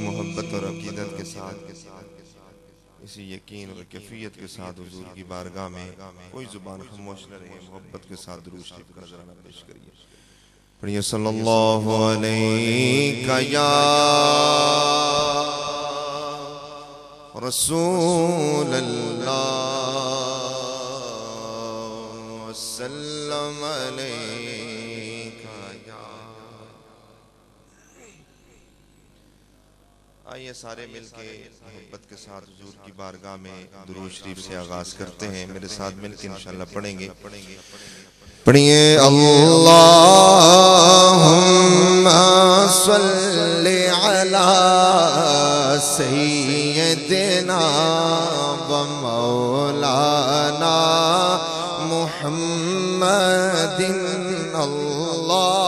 محبت اور عقیدت کے ساتھ اسی یقین اور کیفیت کے ساتھ حضور کی بارگاہ میں کوئی زبان خاموش نہ رہے، محبت کے ساتھ درود شریف کا نذرانہ پیش کریے۔ پڑھیے صلی اللہ علیہ یا رسول اللہ وسلم علیہ یا۔ آئیے سارے مل کے محبت کے ساتھ حضور کی بارگاہ میں درود شریف سے آغاز کرتے ہیں، میرے ساتھ مل کے انشاءاللہ پڑھیں گے۔ پڑھیے اللہم صلی علی سیدنا و مولانا محمد، اللہم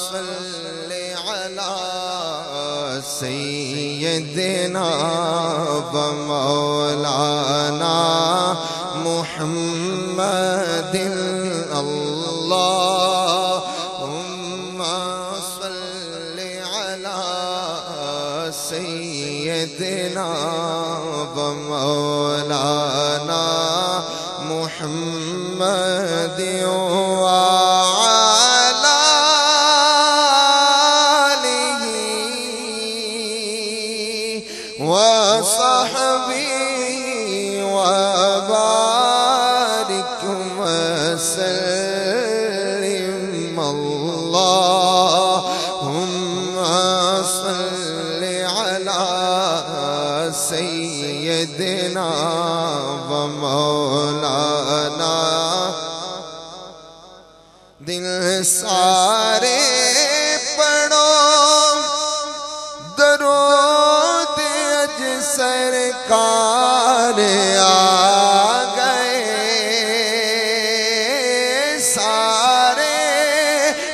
صلی علی سیدنا و مولانا محمد، اللہم صلی علی سیدنا و مولانا محمد وعلی آلہ وصحبہ وسلم، اللہم صلی علی سیدنا و مولانا۔ دل سارے پڑھو درود اج سرکار آ گئے، سارے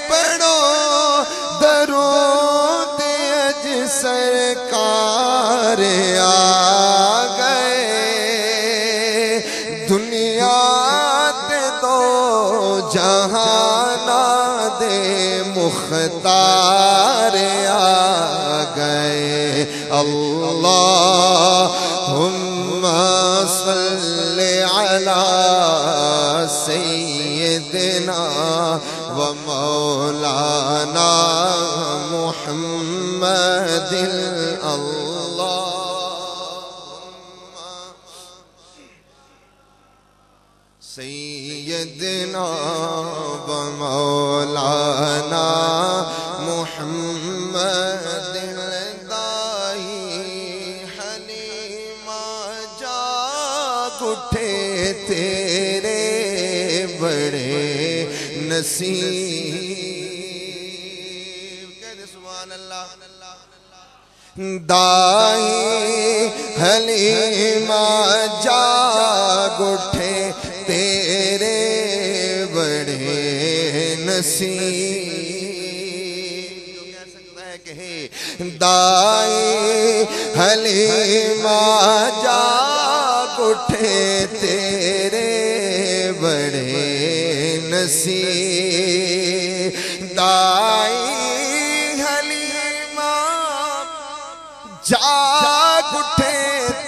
پڑھو درود اج سرکار آ گئے، دنیا تے دو جہانا دے مختار آ گئے، اللہم صلی علی سیدنا و مولانا محمد، اللہم سیدنا و مولانا محمد، دائی حلیمہ جاگ اٹھے تیرے بڑے نصیب، کہہ دے سبحان اللہ۔ دائی حلیمہ جاگ اٹھے تیرے بڑے نصیب، جو کہہ سکتا ہے کہے، دائی حلیمہ جاگ اٹھے تیرے بڑے نصیب، دائی حلیمہ جاگ اٹھے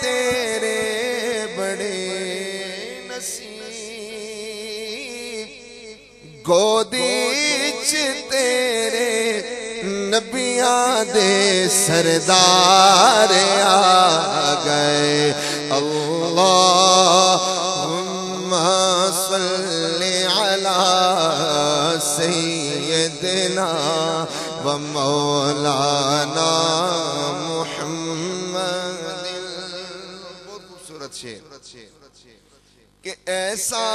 تیرے بڑے نصیب، گودیچ تیرے نبیاں دے سردار آ گئے، اللہم صلی علی سیدنا و مولانا محمد۔ بہت خوبصورت شعر کہ ایسا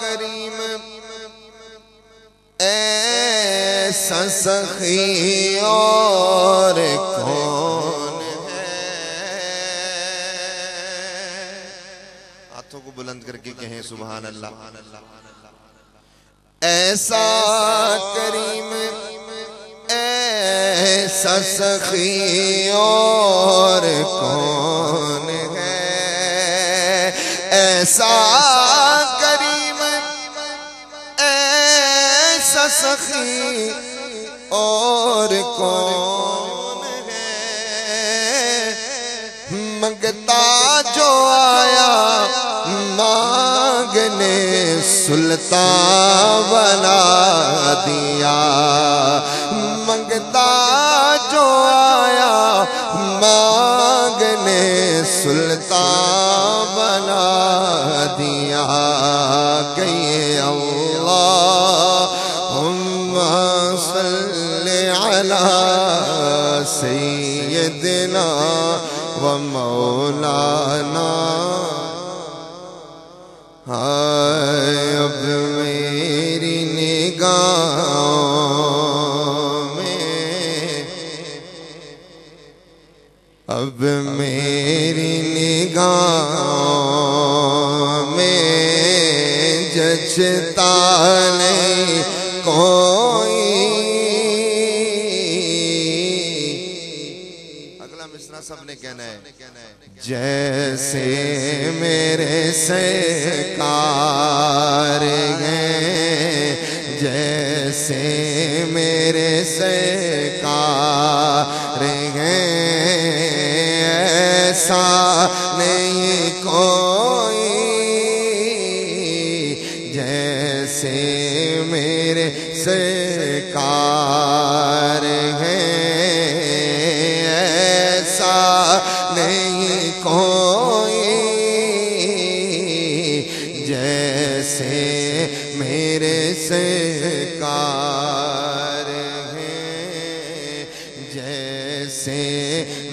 کریم ایسا سخی اور کون ہے، ہاتھوں کو بلند کر کے کہیں سبحان اللہ۔ ایسا کریم ایسا سخی اور کون ہے، ایسا کریم ایسا سخی اور اور کون ہے منگتا جو آیا مانگنے سلطان بنا دیا منگتا جو آیا مانگنے سلطان بنا دیا گئی اللہم صلی علی سیدنا و مولانا اب میری نگاہوں میں اب میری نگاہوں میں جچتا نہیں کوئی اگلا مصرع سب نے کہنا ہے جیسے میرے سرکار ہیں جیسے میرے سرکار ہیں ایسا نہیں کوئی جیسے میرے سرکار ہیں ایسا نہیں کوئی جیسے میرے سرکار ہیں جیسے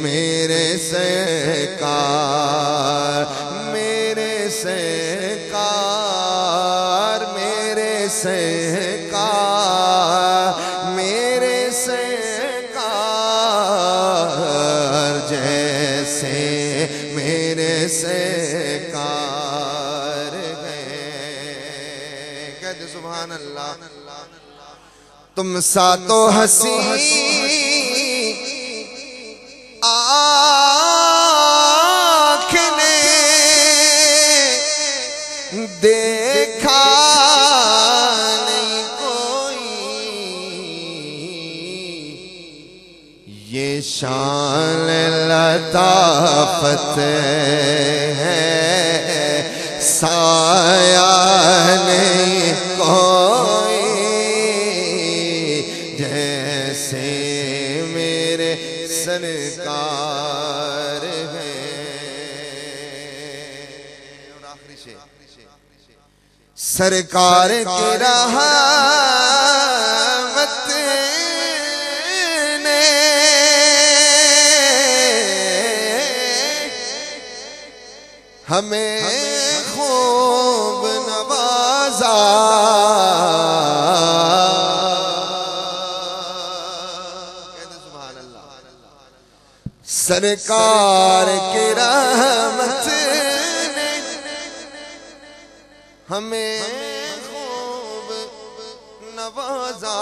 میرے سرکار میرے سرکار میرے سرکار میرے سرکار جیسے میرے سرکار ہیں کہتے سبحان اللہ تم سا تو ہنسی آنکھ نے دیکھا نہیں کوئی یہ شان لطافت ہے سایہ نہیں کوئی جیسے میرے سرکار ہیں اور آخری شعر سرکار کی رحمت نے ہمیں خوب نوازا سرکار کی رحمت نے ہمیں خوب نوازا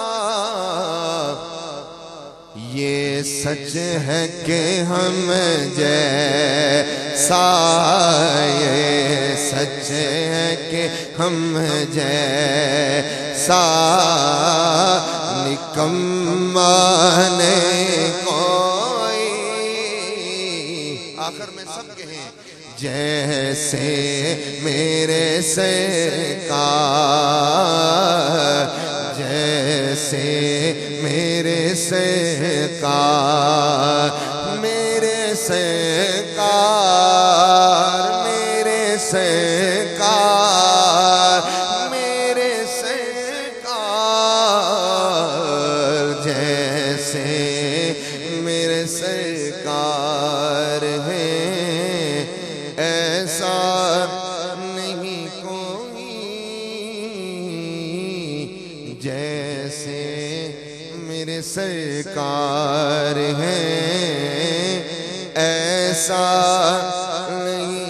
یہ سچ ہے کہ ہم جیسا یہ سچ ہے کہ ہم جیسا نکما نہیں کوئی آخر میں سب کہیں جیسے میرے سرکار جیسے میرے سرکار میرے سرکار میرے سرکار میرے سرکار جیسے میرے سرکار ہیں ایسا نہیں کوئی جیسے میرے سرکار ہیں ایسا نہیں